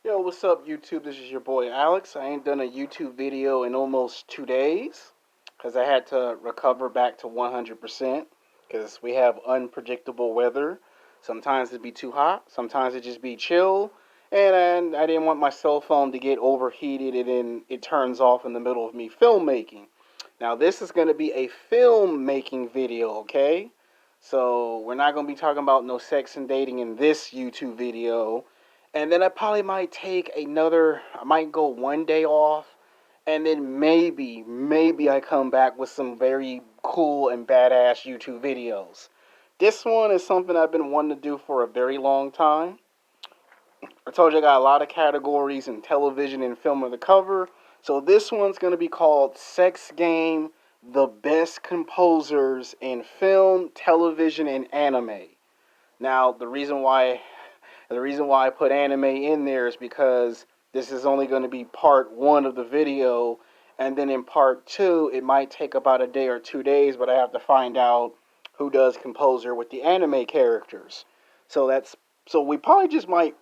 Yo, what's up, YouTube? This is your boy Alex. I ain't done a YouTube video in almost 2 days because I had to recover back to 100% because we have unpredictable weather. Sometimes it'd be too hot, sometimes it just be chill, and I didn't want my cell phone to get overheated and then it turns off in the middle of me filmmaking. Now, this is going to be a filmmaking video, okay? So, we're not going to be talking about no sex and dating in this YouTube video. And then I probably might take I might go one day off, and then maybe I come back with some very cool and badass YouTube videos. This one is something I've been wanting to do for a very long time. I told you I got a lot of categories in television and film on the cover. So this one's going to be called Sex Game, the Best Composers in Film, Television, and Anime. Now, the reason why I put anime in there is because this is only going to be part one of the video, and then in part two, it might take about a day or 2 days, but I have to find out who does composer with the anime characters. So we probably just might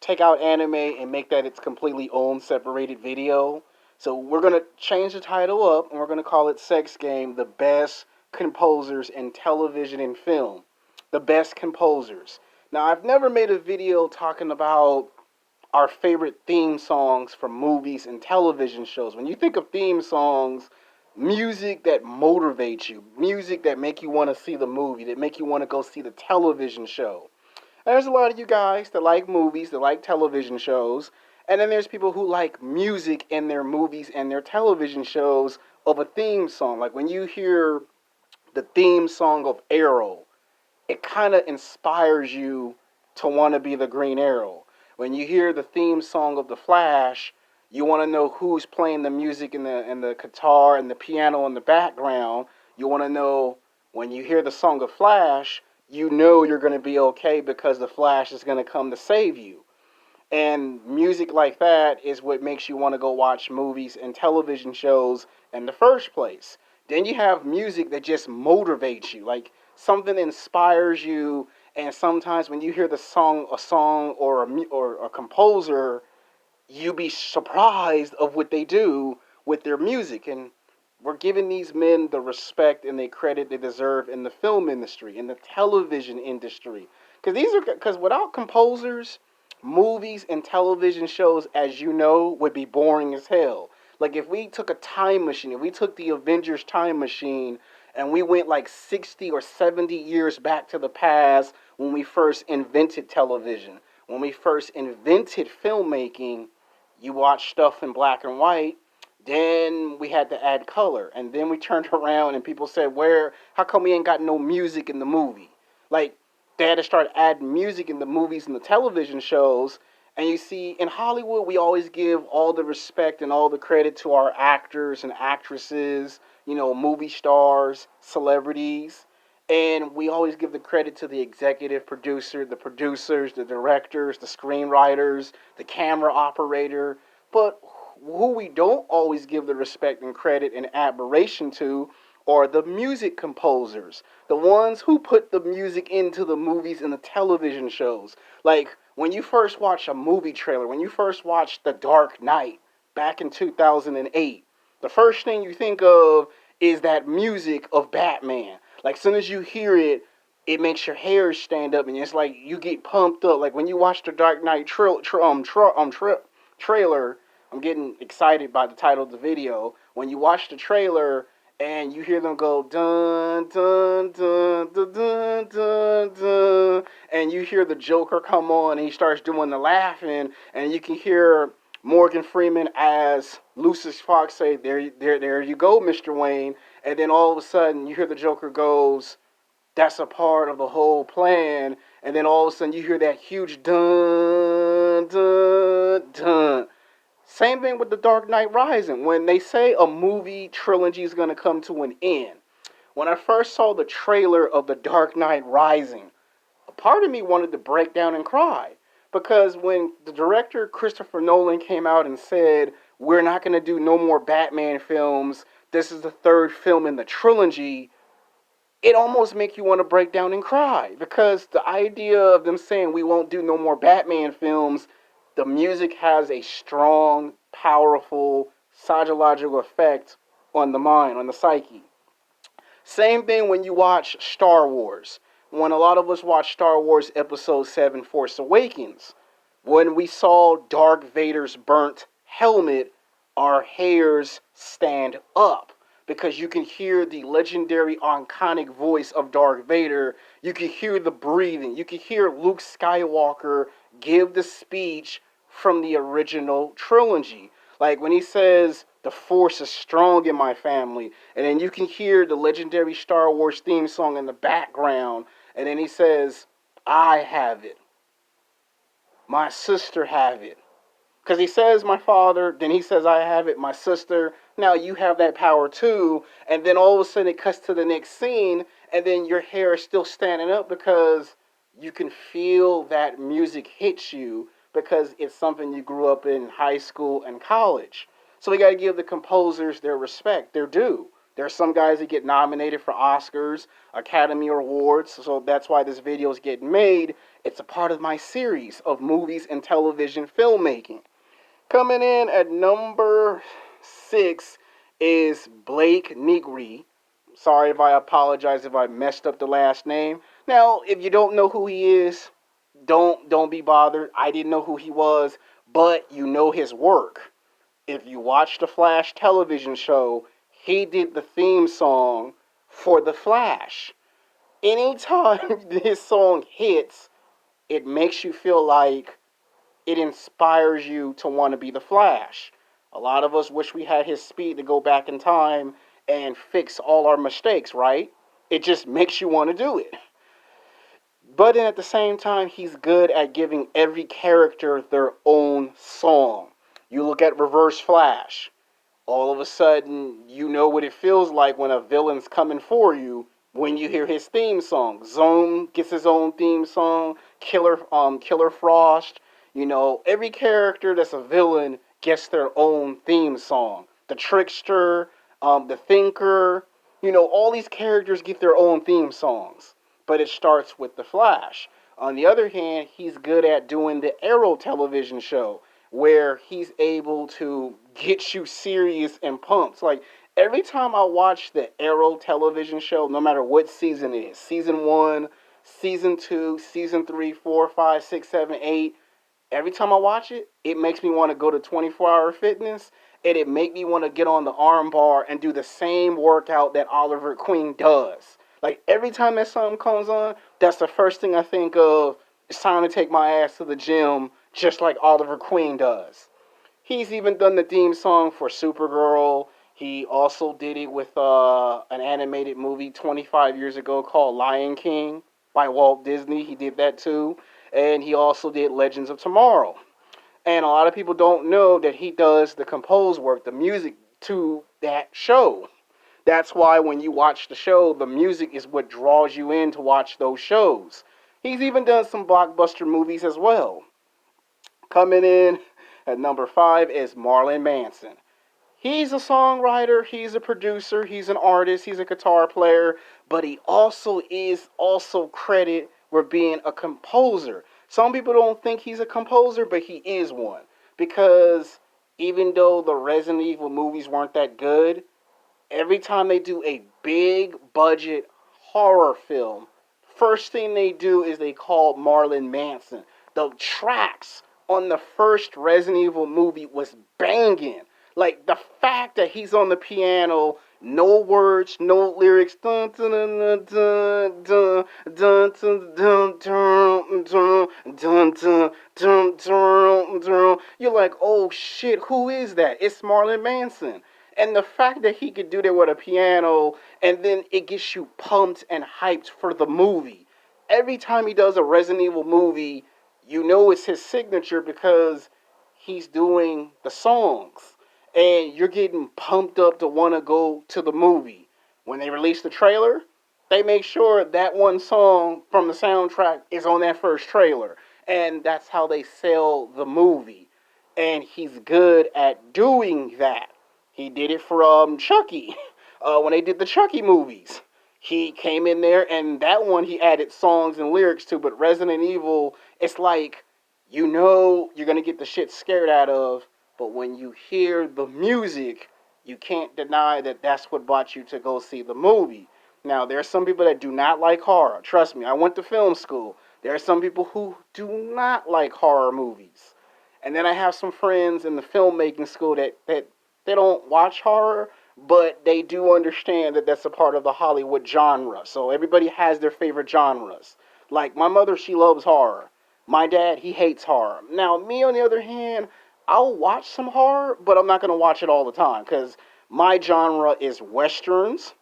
take out anime and make that its completely own separated video. So we're gonna change the title up, and we're gonna call it Sex Game: The Best Composers in Television and Film. The best composers. Now, I've never made a video talking about our favorite theme songs from movies and television shows. When you think of theme songs, music that motivates you, music that make you want to see the movie, that make you want to go see the television show. And there's a lot of you guys that like movies, that like television shows, and then there's people who like music in their movies and their television shows of a theme song. Like when you hear the theme song of Arrow, it kind of inspires you to want to be the Green Arrow. When you hear the theme song of The Flash, you want to know who's playing the music and the guitar and the piano in the background. You want to know when you hear the song of Flash, you know you're going to be okay because the Flash is going to come to save you. And music like that is what makes you want to go watch movies and television shows in the first place. Then you have music that just motivates you, like something inspires you. And sometimes when you hear a song or a composer, you be surprised of what they do with their music. And we're giving these men the respect and the credit they deserve in the film industry, in the television industry. Because without composers, movies and television shows, as you know, would be boring as hell. Like if we took a time machine, if we took the Avengers time machine and we went like 60 or 70 years back to the past when we first invented television, when we first invented filmmaking, you watch stuff in black and white. Then we had to add color, and then we turned around and people said, "Where? How come we ain't got no music in the movie?" Like they had to start adding music in the movies and the television shows. And you see, in Hollywood, we always give all the respect and all the credit to our actors and actresses, movie stars, celebrities. And we always give the credit to the executive producer, the producers, the directors, the screenwriters, the camera operator. But who we don't always give the respect and credit and admiration to are the music composers, the ones who put the music into the movies and the television shows. Like when you first watch a movie trailer, when you first watch The Dark Knight back in 2008, the first thing you think of is that music of Batman. Like, as soon as you hear it, it makes your hair stand up, and it's like you get pumped up. Like when you watch the Dark Knight trailer, I'm getting excited by the title of the video. When you watch the trailer and you hear them go dun dun dun dun dun dun dun, and you hear the Joker come on and he starts doing the laughing, and you can hear Morgan Freeman as Lucius Fox say, there you go, Mr. Wayne. And then all of a sudden you hear the Joker goes, that's a part of the whole plan. And then all of a sudden you hear that huge dun dun dun. Same thing with The Dark Knight Rising. When they say a movie trilogy is going to come to an end, when I first saw the trailer of The Dark Knight Rising, a part of me wanted to break down and cry. Because when the director Christopher Nolan came out and said, we're not going to do no more Batman films, this is the third film in the trilogy, it almost makes you want to break down and cry. Because the idea of them saying we won't do no more Batman films The music has a strong, powerful psychological effect on the mind, on the psyche. Same thing when you watch Star Wars. When a lot of us watch Star Wars Episode 7 Force Awakens, when we saw Darth Vader's burnt helmet, our hairs stand up because you can hear the legendary iconic voice of Darth Vader. You can hear the breathing. You can hear Luke Skywalker give the speech from the original trilogy. Like when he says, "The Force is strong in my family," and then you can hear the legendary Star Wars theme song in the background, and then he says, "I have it. My sister have it." Because he says, "My father," then he says, "I have it, my sister. Now you have that power too." And then all of a sudden it cuts to the next scene, and then your hair is still standing up because you can feel that music hits you because it's something you grew up in high school and college. So we got to give the composers their respect, their due. There are some guys that get nominated for Oscars, Academy Awards, so that's why this video is getting made. It's a part of my series of movies and television filmmaking. Coming in at number 6 is Blake Neely. Sorry if I apologize if I messed up the last name. Now, if you don't know who he is, don't be bothered. I didn't know who he was, but you know his work. If you watch the Flash television show, he did the theme song for The Flash. Anytime this song hits, it makes you feel like it inspires you to want to be the Flash. A lot of us wish we had his speed to go back in time and fix all our mistakes, right? It just makes you want to do it. But then at the same time, he's good at giving every character their own song. You look at Reverse Flash. All of a sudden, you know what it feels like when a villain's coming for you when you hear his theme song. Zone gets his own theme song. Killer Frost. You know, every character that's a villain gets their own theme song. The Trickster, the Thinker. You know, all these characters get their own theme songs. But it starts with the Flash. On the other hand, he's good at doing the Arrow television show, where he's able to get you serious and pumped. Like every time I watch the Arrow television show, no matter what season it is, season 1, season 2, season 3, 4, 5, 6, 7, 8, every time I watch it, it makes me want to go to 24-hour fitness, and it make me want to get on the arm bar and do the same workout that Oliver Queen does. Like every time that something comes on, that's the first thing I think of. It's time to take my ass to the gym, just like Oliver Queen does. He's even done the theme song for Supergirl. He also did it with an animated movie 25 years ago called Lion King by Walt Disney. He did that too. And he also did Legends of Tomorrow. And a lot of people don't know that he does the compose work, the music to that show. That's why when you watch the show, the music is what draws you in to watch those shows. He's even done some blockbuster movies as well. Coming in at number 5 is Marilyn Manson. He's a songwriter, he's a producer, he's an artist, he's a guitar player, but he also credited for being a composer. Some people don't think he's a composer, but he is one. Because even though the Resident Evil movies weren't that good, every time they do a big budget horror film, first thing they do is they call Marilyn Manson. The tracks on the first Resident Evil movie was banging. Like the fact that he's on the piano, no words, no lyrics, dun dun dun dun dun dun dun dun dun dun dun dun. You're like, oh shit, who is that? It's Marilyn Manson. And the fact that he could do that with a piano and then it gets you pumped and hyped for the movie. Every time he does a Resident Evil movie, you know it's his signature because he's doing the songs. And you're getting pumped up to want to go to the movie. When they release the trailer, they make sure that one song from the soundtrack is on that first trailer. And that's how they sell the movie. And he's good at doing that. He did it for Chucky when they did the Chucky movies. He came in there and that one he added songs and lyrics to, but Resident Evil, it's like You know you're going to get the shit scared out of, but when you hear the music, you can't deny that that's what brought you to go see the movie. Now, there are some people that do not like horror. Trust me, I went to film school. There are some people who do not like horror movies. And then I have some friends in the filmmaking school that they don't watch horror, but they do understand that that's a part of the Hollywood genre. So everybody has their favorite genres. Like my mother, she loves horror. My dad, he hates horror. Now, me on the other hand, I'll watch some horror, but I'm not going to watch it all the time because my genre is westerns,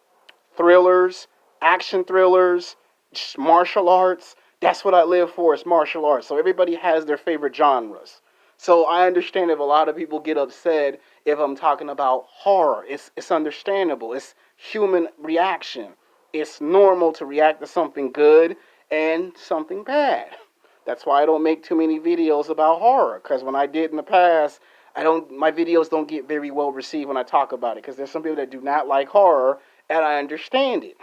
thrillers, action thrillers, martial arts. That's what I live for is martial arts. So everybody has their favorite genres. So I understand if a lot of people get upset if I'm talking about horror. It's understandable. It's human reaction. It's normal to react to something good and something bad. That's why I don't make too many videos about horror. Because when I did in the past, my videos don't get very well received when I talk about it. Because there's some people that do not like horror, and I understand it.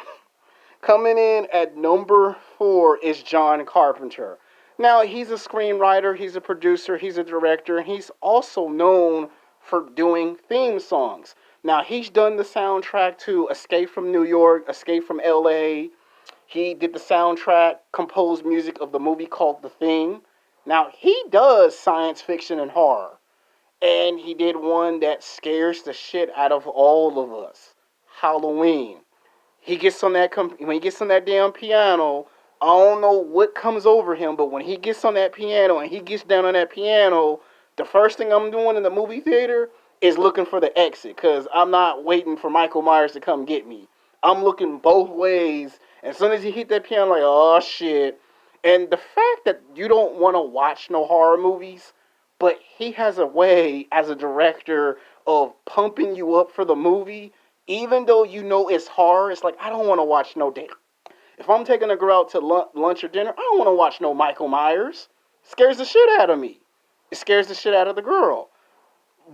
Coming in at number 4 is John Carpenter. Now, he's a screenwriter, he's a producer, he's a director, and he's also known for doing theme songs. Now, he's done the soundtrack to Escape from New York, Escape from LA. He did the soundtrack, composed music of the movie called The Thing. Now, he does science fiction and horror. And he did one that scares the shit out of all of us. Halloween. When he gets on that damn piano, I don't know what comes over him, but when he gets on that piano and he gets down on that piano, the first thing I'm doing in the movie theater is looking for the exit because I'm not waiting for Michael Myers to come get me. I'm looking both ways. As soon as he hit that piano, I'm like, oh shit. And the fact that you don't want to watch no horror movies, but he has a way as a director of pumping you up for the movie even though you know it's hard. It's like, I don't want to watch no damn. If I'm taking a girl out to lunch or dinner, I don't want to watch no Michael Myers. It scares the shit out of me. It scares the shit out of the girl.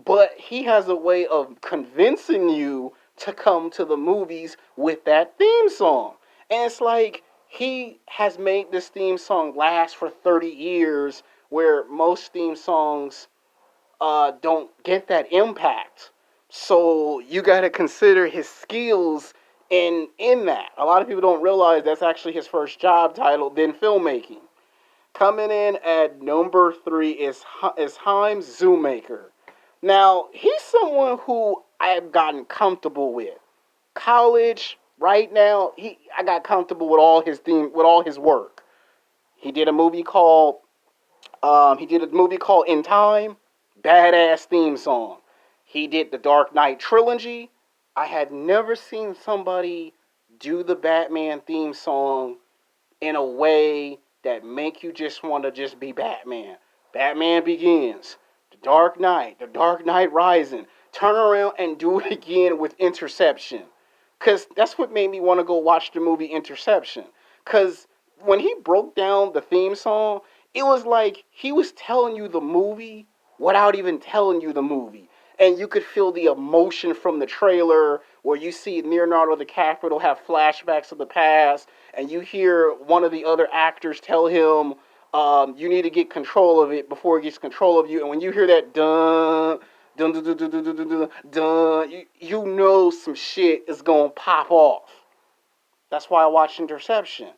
But he has a way of convincing you to come to the movies with that theme song. And it's like he has made this theme song last for 30 years, where most theme songs don't get that impact. So you got to consider his skills in that. A lot of people don't realize that's actually his first job title, then filmmaking. Coming in at number 3 is Haim Zoomaker. Now he's someone who I have gotten comfortable with. College, right now, I got comfortable with all his work. He did a movie called In Time, badass theme song. He did the Dark Knight trilogy. I had never seen somebody do the Batman theme song in a way that make you just want to just be Batman. Batman Begins, The Dark Knight Rising. Turn around and do it again with Interception. Because that's what made me want to go watch the movie Interception. Because when he broke down the theme song, it was like he was telling you the movie without even telling you the movie. And you could feel the emotion from the trailer where you see Leonardo DiCaprio have flashbacks of the past, and you hear one of the other actors tell him, you need to get control of it before it gets control of you. And when you hear that dun, dun, dun, dun, dun, dun, dun, dun, dun, you know some shit is going to pop off. That's why I watched Interception.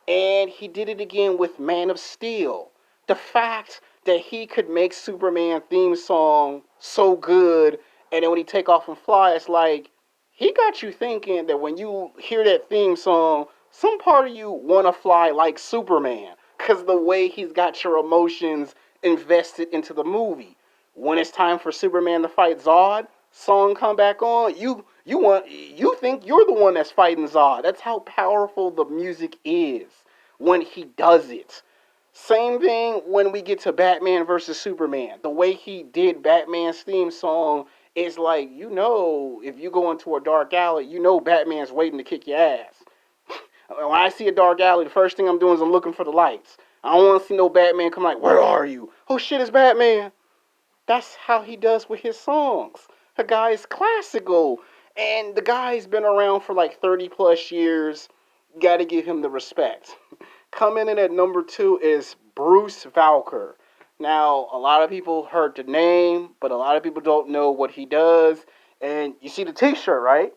And he did it again with Man of Steel. The fact that he could make Superman theme song so good, and then when he take off and fly, it's like he got you thinking that when you hear that theme song, some part of you want to fly like Superman, because the way he's got your emotions invested into the movie. When it's time for Superman to fight Zod, song come back on, you think you're the one that's fighting Zod. That's how powerful the music is when he does it. Same thing when we get to Batman versus Superman. The way he did Batman's theme song is like, if you go into a dark alley, Batman's waiting to kick your ass. When I see a dark alley, the first thing I'm doing is I'm looking for the lights. I don't want to see no Batman come like, where are you? Oh shit, it's Batman. That's how he does with his songs. The guy is classical. And the guy's been around for like 30 plus years. Gotta give him the respect. Coming in at number 2 is Bruce Valker. Now, a lot of people heard the name, but a lot of people don't know what he does. And you see the T-shirt, right?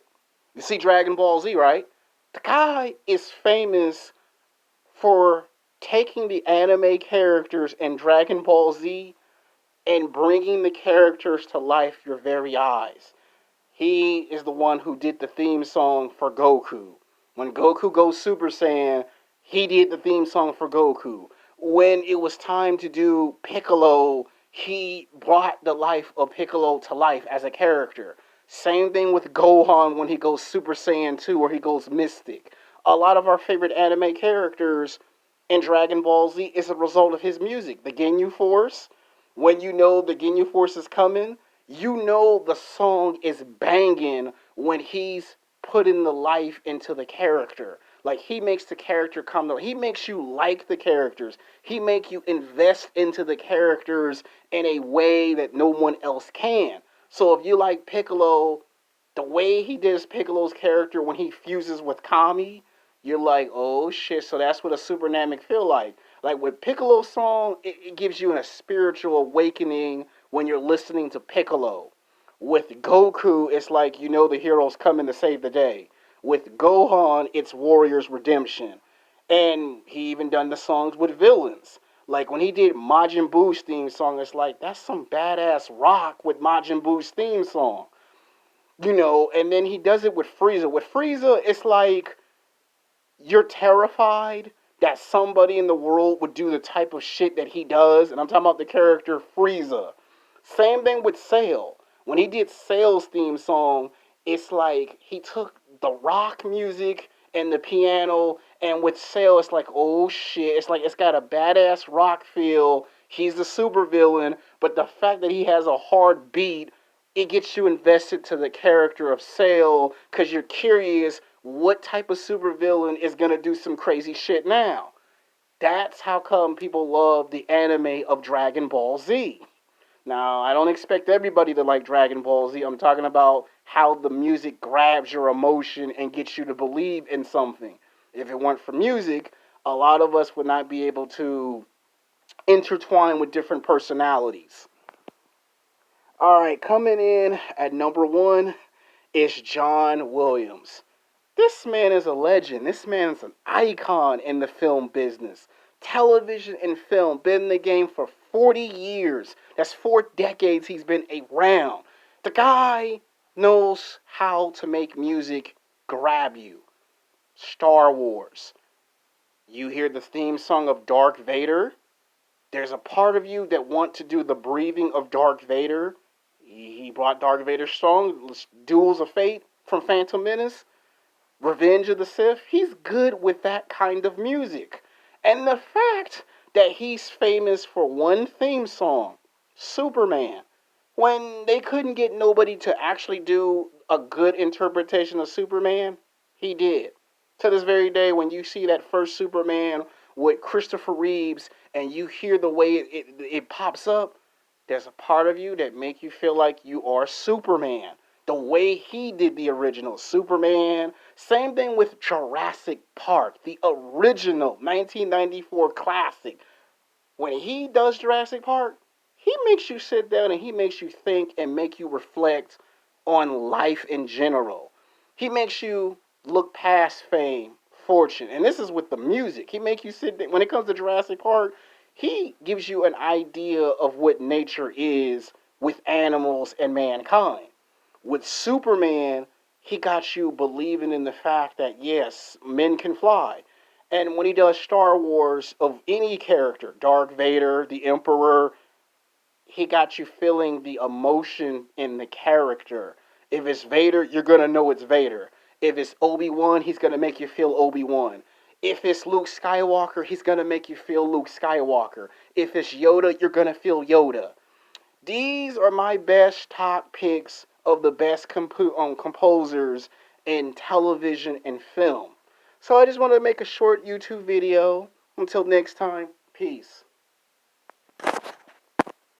You see Dragon Ball Z, right? The guy is famous for taking the anime characters in Dragon Ball Z and bringing the characters to life your very eyes. He is the one who did the theme song for Goku. When Goku goes Super Saiyan, he did the theme song for Goku. When it was time to do Piccolo, he brought the life of Piccolo to life as a character. Same thing with Gohan when he goes Super Saiyan 2 or he goes Mystic. A lot of our favorite anime characters in Dragon Ball Z is a result of his music. The Ginyu Force, when you know the Ginyu Force is coming, you know the song is banging when he's putting the life into the character. Like he makes the character come to, he makes you like the characters. He make you invest into the characters in a way that no one else can. So if you like Piccolo, the way he does Piccolo's character when he fuses with Kami, you're like, oh shit, so that's what a Super Namek feel like. Like with Piccolo's song, it gives you a spiritual awakening when you're listening to Piccolo. With Goku, it's like you know the hero's coming to save the day. With Gohan, it's Warrior's Redemption. And he even done the songs with villains. Like when he did Majin Buu's theme song, it's like that's some badass rock with Majin Buu's theme song. You know, and then he does it with Frieza. With Frieza, it's like you're terrified that somebody in the world would do the type of shit that he does, and I'm talking about the character Frieza. Same thing with Sail. When he did Sail's theme song, it's like he took the rock music and the piano, and with Sail, it's like, oh shit, it's like it's got a badass rock feel. He's the supervillain, but the fact that he has a hard beat, it gets you invested to the character of Sail because you're curious what type of supervillain is gonna do some crazy shit now. That's how come people love the anime of Dragon Ball Z. Now, I don't expect everybody to like Dragon Ball Z. I'm talking about how the music grabs your emotion and gets you to believe in something. If it weren't for music, a lot of us would not be able to intertwine with different personalities. All right, coming in at number one is John Williams. This man is a legend. This man is an icon in the film business. Television and film, been in the game for 40 years. That's 4 decades he's been around. The guy knows how to make music grab you. Star Wars. You hear the theme song of Darth Vader. There's a part of you that want to do the breathing of Darth Vader. He brought Darth Vader's song, Duels of Fate from Phantom Menace. Revenge of the Sith, he's good with that kind of music. And the fact that he's famous for one theme song, Superman, when they couldn't get nobody to actually do a good interpretation of Superman, he did. To this very day, when you see that first Superman with Christopher Reeves and you hear the way it pops up, there's a part of you that make you feel like you are Superman. The way he did the original Superman. Same thing with Jurassic Park, the original 1994 classic. When he does Jurassic Park, he makes you sit down and he makes you think and make you reflect on life in general. He makes you look past fame, fortune, and this is with the music. He makes you sit there. When it comes to Jurassic Park, he gives you an idea of what nature is with animals and mankind. With Superman, he got you believing in the fact that yes, men can fly. And when he does Star Wars of any character, Darth Vader, the Emperor, he got you feeling the emotion in the character. If it's Vader, you're going to know it's Vader. If it's Obi-Wan, he's going to make you feel Obi-Wan. If it's Luke Skywalker, he's going to make you feel Luke Skywalker. If it's Yoda, you're going to feel Yoda. These are my best top picks of the best composers in television and film. So I just wanted to make a short YouTube video. Until next time, peace.